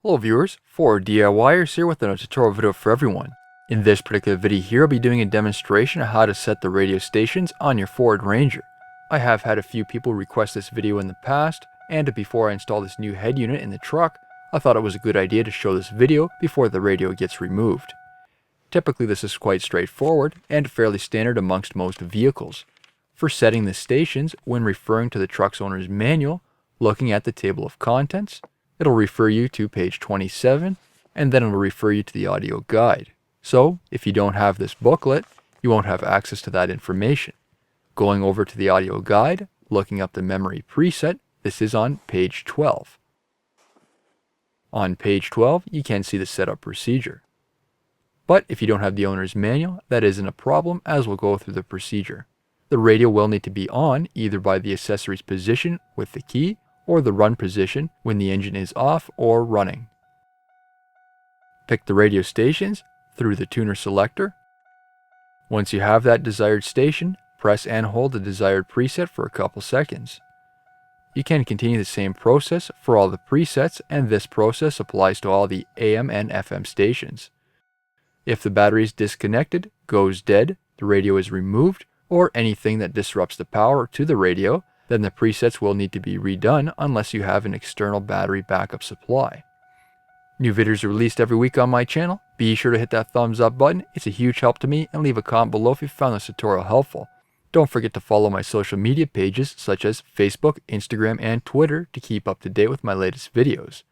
Hello viewers, 4DIYers here with another tutorial video for everyone. In this particular video here, I'll be doing a demonstration of how to set the radio stations on your Ford Ranger. I have had a few people request this video in the past, and before I install this new head unit in the truck, I thought it was a good idea to show this video before the radio gets removed. Typically this is quite straightforward and fairly standard amongst most vehicles. For setting the stations, when referring to the truck's owner's manual, looking at the table of contents, it'll refer you to page 27, and then it'll refer you to the audio guide. So, if you don't have this booklet, you won't have access to that information. Going over to the audio guide, looking up the memory preset, this is on page 12. On page 12, you can see the setup procedure. But if you don't have the owner's manual, that isn't a problem, as we'll go through the procedure. The radio will need to be on either by the accessories position with the key, or the run position when the engine is off or running. Pick the radio stations through the tuner selector. Once you have that desired station, press and hold the desired preset for a couple seconds. You can continue the same process for all the presets, and this process applies to all the AM and FM stations. If the battery is disconnected, goes dead, the radio is removed, or anything that disrupts the power to the radio, then the presets will need to be redone unless you have an external battery backup supply. New videos are released every week on my channel. Be sure to hit that thumbs up button, it's a huge help to me, and leave a comment below if you found this tutorial helpful. Don't forget to follow my social media pages such as Facebook, Instagram, and Twitter to keep up to date with my latest videos.